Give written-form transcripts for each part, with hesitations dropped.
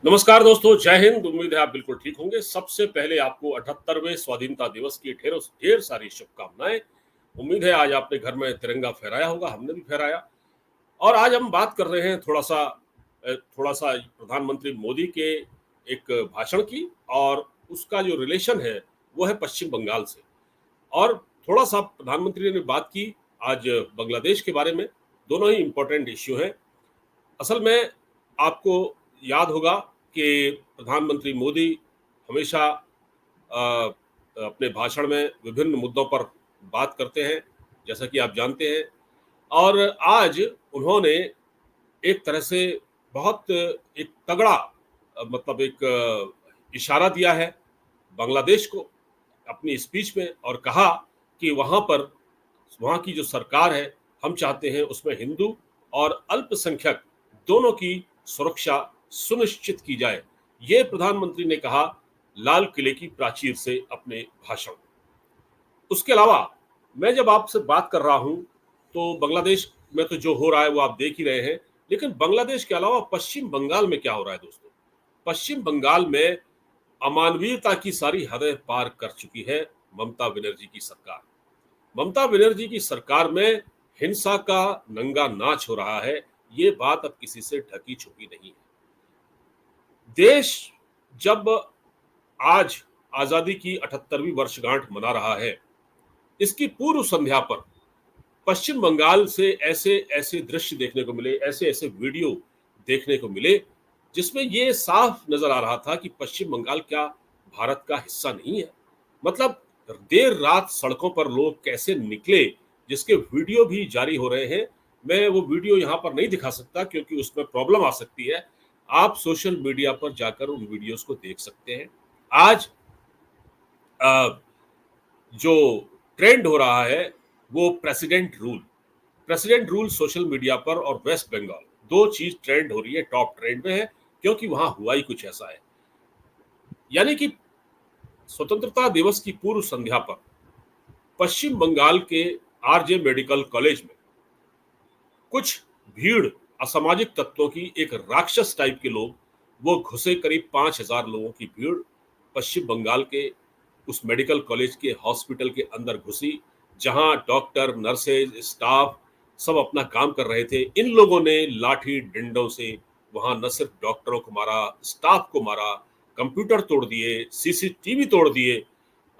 नमस्कार दोस्तों, जय हिंद। उम्मीद है आप बिल्कुल ठीक होंगे। सबसे पहले आपको 78वें स्वाधीनता दिवस की ढेर सारी शुभकामनाएं। उम्मीद है आज आपने घर में तिरंगा फहराया होगा, हमने भी फहराया। और आज हम बात कर रहे हैं थोड़ा सा प्रधानमंत्री मोदी के एक भाषण की, और उसका जो रिलेशन है वो है पश्चिम बंगाल से। और थोड़ा सा प्रधानमंत्री ने बात की आज बांग्लादेश के बारे में। दोनों ही इम्पोर्टेंट इश्यू हैं। असल में आपको याद होगा कि प्रधानमंत्री मोदी हमेशा अपने भाषण में विभिन्न मुद्दों पर बात करते हैं, जैसा कि आप जानते हैं। और आज उन्होंने एक तरह से बहुत एक तगड़ा मतलब एक इशारा दिया है बांग्लादेश को अपनी स्पीच में, और कहा कि वहाँ की जो सरकार है, हम चाहते हैं उसमें हिंदू और अल्पसंख्यक दोनों की सुरक्षा सुनिश्चित की जाए। ये प्रधानमंत्री ने कहा लाल किले की प्राचीर से अपने भाषण में। उसके अलावा मैं जब आपसे बात कर रहा हूं तो बांग्लादेश में तो जो हो रहा है वो आप देख ही रहे हैं। लेकिन बांग्लादेश के अलावा पश्चिम बंगाल में क्या हो रहा है दोस्तों? पश्चिम बंगाल में अमानवीयता की सारी हदें पार कर चुकी है ममता बनर्जी की सरकार। ममता बनर्जी की सरकार में हिंसा का नंगा नाच हो रहा है। ये बात अब किसी से ढकी छुपी नहीं है। देश जब आज आजादी की 78वीं वर्षगांठ मना रहा है, इसकी पूर्व संध्या पर पश्चिम बंगाल से ऐसे ऐसे दृश्य देखने को मिले, ऐसे ऐसे वीडियो देखने को मिले, जिसमें ये साफ नजर आ रहा था कि पश्चिम बंगाल क्या भारत का हिस्सा नहीं है। मतलब देर रात सड़कों पर लोग कैसे निकले, जिसके वीडियो भी जारी हो रहे हैं। मैं वो वीडियो यहाँ पर नहीं दिखा सकता क्योंकि उसमें प्रॉब्लम आ सकती है। आप सोशल मीडिया पर जाकर उन वीडियोस को देख सकते हैं। आज अ, जो ट्रेंड हो रहा है वो प्रेसिडेंट रूल सोशल मीडिया पर और वेस्ट बंगाल, दो चीज ट्रेंड हो रही है, टॉप ट्रेंड में है, क्योंकि वहां हुआ ही कुछ ऐसा है। यानी कि स्वतंत्रता दिवस की पूर्व संध्या पर पश्चिम बंगाल के आरजे मेडिकल कॉलेज में कुछ भीड़, असामाजिक तत्वों की एक राक्षस टाइप के लोग, वो घुसे। करीब 5,000 लोगों की भीड़ पश्चिम बंगाल के उस मेडिकल कॉलेज के हॉस्पिटल के अंदर घुसी, जहां डॉक्टर, नर्सेज, स्टाफ सब अपना काम कर रहे थे। इन लोगों ने लाठी डंडों से वहां न सिर्फ डॉक्टरों को मारा, स्टाफ को मारा, कंप्यूटर तोड़ दिए, सीसीटीवी तोड़ दिए।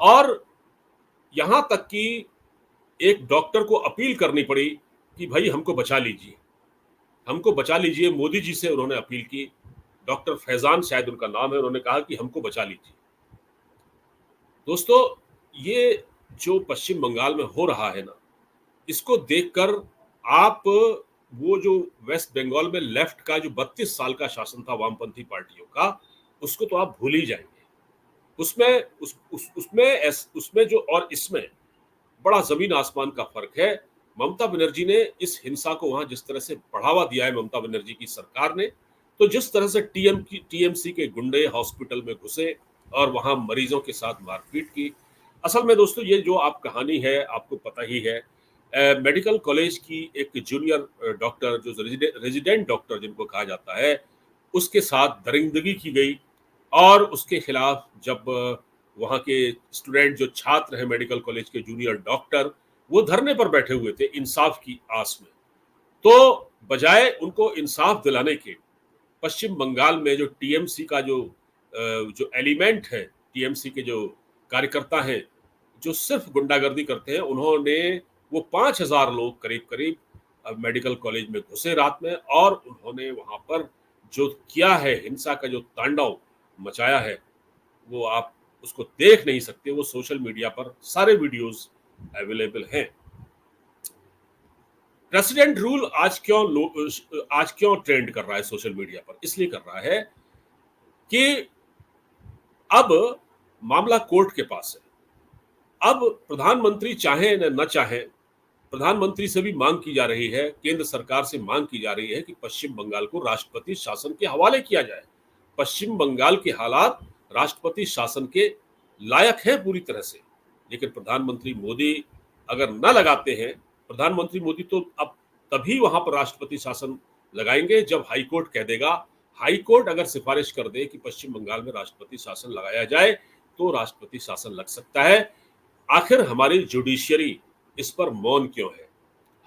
और यहां तक कि एक डॉक्टर को अपील करनी पड़ी कि भाई हमको बचा लीजिए, हमको बचा लीजिए। मोदी जी से उन्होंने अपील की। डॉक्टर फैजान शायद उनका नाम है। उन्होंने कहा कि हमको बचा लीजिए। दोस्तों, ये जो पश्चिम बंगाल में हो रहा है ना, इसको देखकर आप वो जो वेस्ट बंगाल में लेफ्ट का जो 32 साल का शासन था वामपंथी पार्टियों का, उसको तो आप भूल ही जाएंगे। उसमें उसमें जो और इसमें बड़ा जमीन आसमान का फर्क है। ममता बनर्जी ने इस हिंसा को वहां जिस तरह से बढ़ावा दिया है, ममता बनर्जी की सरकार ने, तो जिस तरह से टीएमसी के गुंडे हॉस्पिटल में घुसे और वहां मरीजों के साथ मारपीट की। असल में दोस्तों, ये जो आप कहानी है आपको पता ही है। मेडिकल कॉलेज की एक जूनियर डॉक्टर, जो रेजिडेंट डॉक्टर जिनको कहा जाता है, उसके साथ दरिंदगी की गई। और उसके खिलाफ जब वहाँ के स्टूडेंट, जो छात्र हैं मेडिकल कॉलेज के जूनियर डॉक्टर, वो धरने पर बैठे हुए थे इंसाफ की आस में। तो बजाय उनको इंसाफ दिलाने के, पश्चिम बंगाल में जो टीएमसी का जो एलिमेंट है, टीएमसी के जो कार्यकर्ता हैं, जो सिर्फ गुंडागर्दी करते हैं, उन्होंने वो 5,000 लोग करीब करीब मेडिकल कॉलेज में घुसे रात में, और उन्होंने वहां पर जो किया है, हिंसा का जो तांडव मचाया है, वो आप उसको देख नहीं सकते। वो सोशल मीडिया पर सारे वीडियोस अवेलेबल हैं। प्रेसिडेंट रूल आज क्यों ट्रेंड कर रहा है सोशल मीडिया पर? इसलिए कर रहा है कि अब मामला कोर्ट के पास है। अब प्रधानमंत्री चाहे न चाहे, प्रधानमंत्री से भी मांग की जा रही है, केंद्र सरकार से मांग की जा रही है कि पश्चिम बंगाल को राष्ट्रपति शासन के हवाले किया जाए। पश्चिम बंगाल के हालात राष्ट्रपति शासन के लायक हैं पूरी तरह से। लेकिन प्रधानमंत्री मोदी अगर न लगाते हैं, प्रधानमंत्री मोदी तो अब तभी वहां पर राष्ट्रपति शासन लगाएंगे जब हाईकोर्ट कह देगा हाई कोर्ट अगर सिफारिश कर दे कि पश्चिम बंगाल में राष्ट्रपति शासन लगाया जाए तो राष्ट्रपति शासन लग सकता है। आखिर हमारी जुडिशियरी इस पर मौन क्यों है?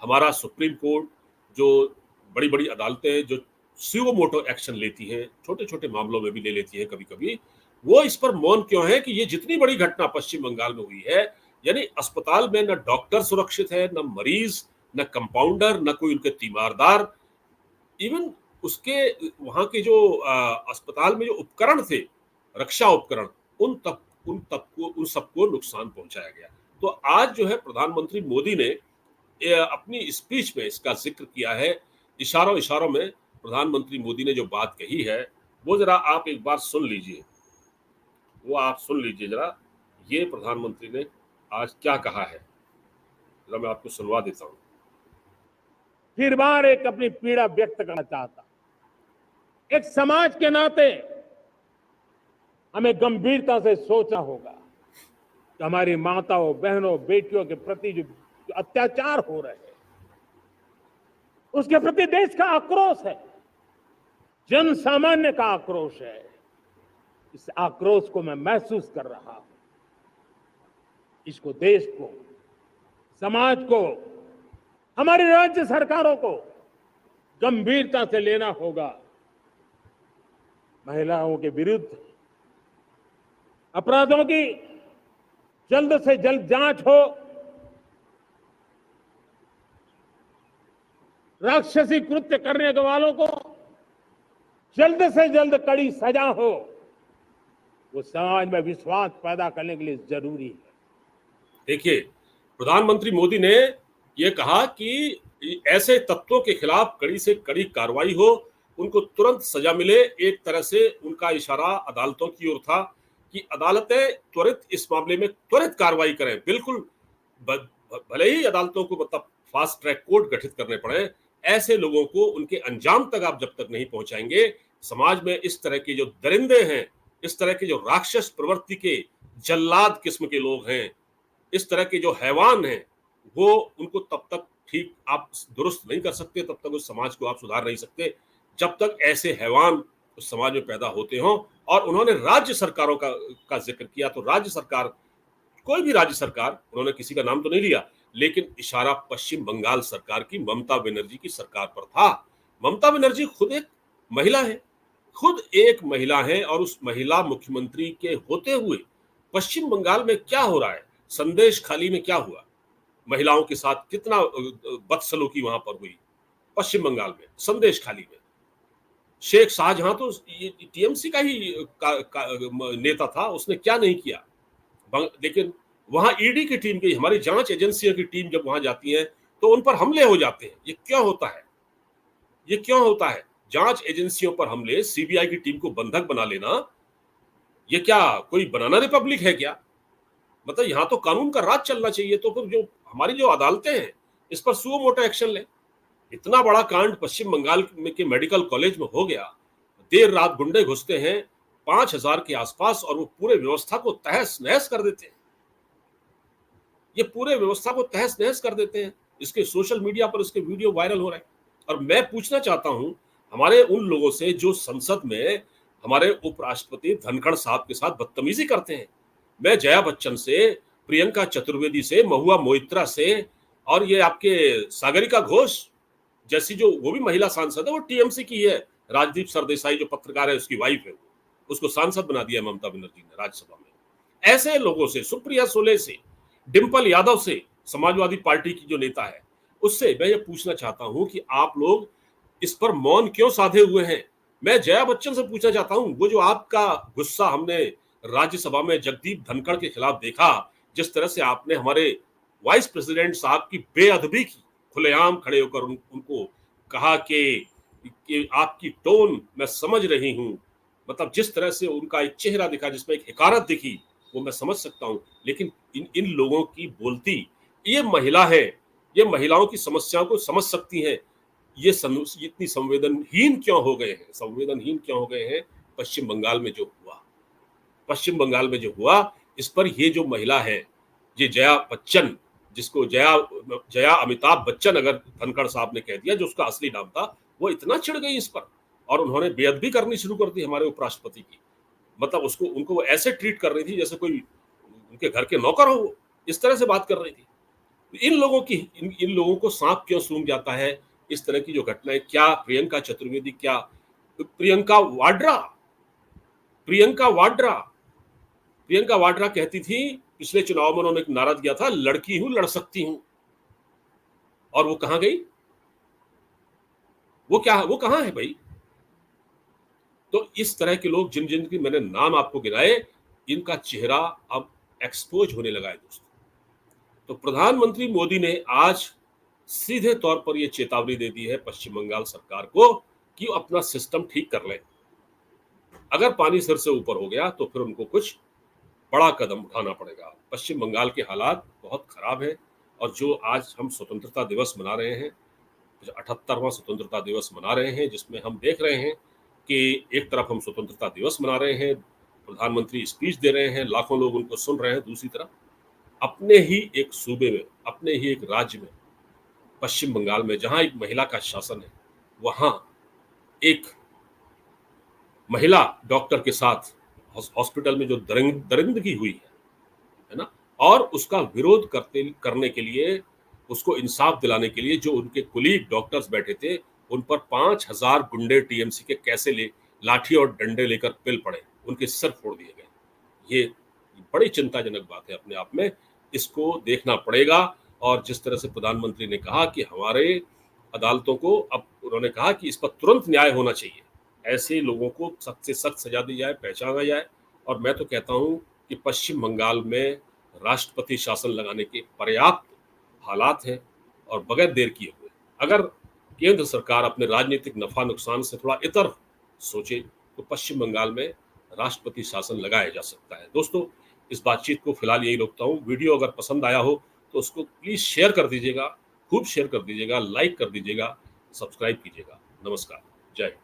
हमारा सुप्रीम कोर्ट, जो बड़ी-बड़ी अदालतें जो सुओ मोटो एक्शन लेती हैं, छोटे-छोटे मामलों में भी ले लेती हैं कभी-कभी, वो इस पर मौन क्यों है कि ये जितनी बड़ी घटना पश्चिम बंगाल में हुई है, यानी अस्पताल में न डॉक्टर सुरक्षित है, न मरीज, न कंपाउंडर, न कोई उनके तीमारदार, इवन उसके वहाँ के जो अस्पताल में जो उपकरण थे, रक्षा उपकरण, उन सबको नुकसान पहुंचाया गया। तो आज जो है प्रधानमंत्री मोदी ने अपनी स्पीच में इसका जिक्र किया है। इशारों इशारों में प्रधानमंत्री मोदी ने जो बात कही है, वो जरा आप एक बार सुन लीजिए। वो आप सुन लीजिए जरा, ये प्रधानमंत्री ने आज क्या कहा है, जरा मैं आपको सुनवा देता हूँ। फिर बार एक अपनी पीड़ा व्यक्त करना चाहता, एक समाज के नाते हमें गंभीरता से सोचना होगा कि हमारी माताओं, बहनों, बेटियों के प्रति जो अत्याचार हो रहे हैं, उसके प्रति देश का आक्रोश है, जन सामान्य का आक्रोश है। इस आक्रोश को मैं महसूस कर रहा हूं। इसको देश को, समाज को, हमारी राज्य सरकारों को गंभीरता से लेना होगा। महिलाओं के विरुद्ध अपराधों की जल्द से जल्द जांच हो, राक्षसी कृत्य करने वालों को जल्द से जल्द कड़ी सजा हो, वो समाज में विश्वास पैदा करने के लिए जरूरी है। देखिए, प्रधानमंत्री मोदी ने यह कहा कि ऐसे तत्वों के खिलाफ कड़ी से कड़ी कार्रवाई हो, उनको तुरंत सजा मिले। एक तरह से उनका इशारा अदालतों की ओर था कि अदालतें त्वरित इस मामले में त्वरित कार्रवाई करें। बिल्कुल, भले ही अदालतों को मतलब फास्ट ट्रैक कोर्ट गठित करने पड़े, ऐसे लोगों को उनके अंजाम तक आप जब तक नहीं पहुंचाएंगे, समाज में इस तरह के जो दरिंदे हैं, इस तरह के जो राक्षस प्रवृत्ति के जल्लाद किस्म के लोग हैं, इस तरह के जो हैवान हैं, वो उनको तब तक ठीक आप दुरुस्त नहीं कर सकते, तब तक उस समाज को आप सुधार नहीं सकते, जब तक ऐसे हैवान उस समाज में पैदा होते हों। और उन्होंने राज्य सरकारों का जिक्र किया, तो राज्य सरकार, कोई भी राज्य सरकार, उन्होंने किसी का नाम तो नहीं लिया, लेकिन इशारा पश्चिम बंगाल सरकार की, ममता बनर्जी की सरकार पर था। ममता बनर्जी खुद एक महिला है, खुद एक महिला है, और उस महिला मुख्यमंत्री के होते हुए पश्चिम बंगाल में क्या हो रहा है, संदेश खाली में क्या हुआ, महिलाओं के साथ कितना बदसलूकी वहां पर हुई पश्चिम बंगाल में, संदेश खाली में। शेख शाहजहां तो टीएमसी का ही नेता था, उसने क्या नहीं किया। लेकिन वहां ईडी की टीम की, हमारी जांच एजेंसियों की टीम जब वहां जाती है तो उन पर हमले हो जाते हैं। ये क्यों होता है? ये क्यों होता है? जांच एजेंसियों पर हमले, सीबीआई की टीम को बंधक बना लेना, ये क्या कोई बनाना रिपब्लिक है क्या? मतलब यहां तो कानून का राज चलना चाहिए। तो फिर जो हमारी जो अदालतें हैं, इस पर सुओ मोटो एक्शन ले। इतना बड़ा कांड पश्चिम बंगाल में के मेडिकल कॉलेज में हो गया, देर रात गुंडे घुसते हैं 5000 के आसपास, और वो पूरे व्यवस्था को तहस नहस कर देते हैं। ये पूरे व्यवस्था को तहस नहस कर देते हैं। इसके सोशल मीडिया पर इसके वीडियो वायरल हो रहे हैं। और मैं पूछना चाहता हूं हमारे उन लोगों से जो संसद में हमारे उपराष्ट्रपति धनखड़ साहब के साथ बदतमीजी करते हैं। मैं जया बच्चन से, प्रियंका चतुर्वेदी से, महुआ मोइत्रा से, और ये आपके सागरिका घोष जैसी जो वो भी महिला सांसद है, वो टीएमसी की है, राजदीप सरदेसाई जो पत्रकार है उसकी वाइफ है, उसको सांसद बना दिया ममता बनर्जी ने राज्यसभा में। ऐसे लोगों से, सुप्रिया सुले से, डिंपल यादव से, समाजवादी पार्टी की जो नेता है, उससे मैं ये पूछना चाहता हूं कि आप लोग इस पर मौन क्यों साधे हुए हैं? मैं जया बच्चन से पूछना चाहता हूं, वो जो आपका गुस्सा हमने राज्यसभा में जगदीप धनखड़ के खिलाफ देखा, जिस तरह से आपने हमारे वाइस प्रेसिडेंट साहब की बेअदबी की, खुलेआम खड़े होकर उनको कहा कि आपकी टोन मैं समझ रही हूं, मतलब जिस तरह से उनका एक चेहरा दिखा जिसमें एक हिकारत दिखी, वो मैं समझ सकता हूं। लेकिन इन लोगों की बोलती, ये महिला है, ये महिलाओं की समस्याओं को समझ सकती हैं, ये इतनी संवेदनहीन क्यों हो गए हैं? संवेदनहीन क्यों हो गए हैं? पश्चिम बंगाल में जो हुआ, पश्चिम बंगाल में जो हुआ, इस पर ये जो महिला है, ये जया बच्चन, जिसको जया अमिताभ बच्चन अगर धनखड़ साहब ने कह दिया, जो उसका असली नाम था, वो इतना चिढ़ गई इस पर। और उन्होंने बेअदबी करनी शुरू कर दी हमारे उपराष्ट्रपति की। मतलब उसको उनको ऐसे ट्रीट कर रही थी जैसे कोई उनके घर के नौकर हो, वो इस तरह से बात कर रही थी। इन लोगों को सांप क्यों सूंघ जाता है? इस तरह की जो घटनाएं, क्या प्रियंका चतुर्वेदी, क्या प्रियंका वाड्रा प्रियंका वाड्रा प्रियंका वाड्रा कहती थी, पिछले चुनाव में उन्होंने एक नारा दिया था, लड़की हूं लड़ सकती हूं, और वो कहां गई? वो कहां है भाई? तो इस तरह के लोग, जिन जिन की मैंने नाम आपको गिनाए, इनका चेहरा अब एक्सपोज होने लगा है दोस्तों। तो प्रधानमंत्री मोदी ने आज सीधे तौर पर यह चेतावनी दे दी है पश्चिम बंगाल सरकार को कि अपना सिस्टम ठीक कर लें। अगर पानी सिर से ऊपर हो गया तो फिर उनको कुछ बड़ा कदम उठाना पड़ेगा। पश्चिम बंगाल के हालात बहुत खराब है, और जो आज हम स्वतंत्रता दिवस मना रहे हैं, 78वां स्वतंत्रता दिवस मना रहे हैं, जिसमें हम देख रहे हैं कि एक तरफ हम स्वतंत्रता दिवस मना रहे हैं, प्रधानमंत्री स्पीच दे रहे हैं, लाखों लोग उनको सुन रहे हैं, दूसरी तरफ अपने ही एक सूबे में, अपने ही एक राज्य में, पश्चिम बंगाल में, जहां एक महिला का शासन है, वहां एक महिला डॉक्टर के साथ हॉस्पिटल में जो दरिंदगी हुई है ना, और उसका विरोध करने के लिए, उसको इंसाफ दिलाने के लिए जो उनके कुलीग डॉक्टर्स बैठे थे, उन पर 5000 गुंडे टीएमसी के कैसे लाठी और डंडे लेकर पिल पड़े, उनके सिर फोड़ दिए गए। ये बड़ी चिंताजनक बात है अपने आप में, इसको देखना पड़ेगा। और जिस तरह से प्रधानमंत्री ने कहा कि हमारे अदालतों को, अब उन्होंने कहा कि इस पर तुरंत न्याय होना चाहिए, ऐसे लोगों को सख्त से सख्त सजा दी जाए, पहचाना जाए। और मैं तो कहता हूं कि पश्चिम बंगाल में राष्ट्रपति शासन लगाने के पर्याप्त हालात हैं, और बगैर देर किए हुए अगर केंद्र सरकार अपने राजनीतिक नफा नुकसान से थोड़ा इतर सोचे तो पश्चिम बंगाल में राष्ट्रपति शासन लगाया जा सकता है। दोस्तों, इस बातचीत को फिलहाल यही रोकता हूँ। वीडियो अगर पसंद आया हो तो उसको प्लीज शेयर कर दीजिएगा, खूब शेयर कर दीजिएगा, लाइक कर दीजिएगा, सब्सक्राइब कीजिएगा। नमस्कार, जय हिंद।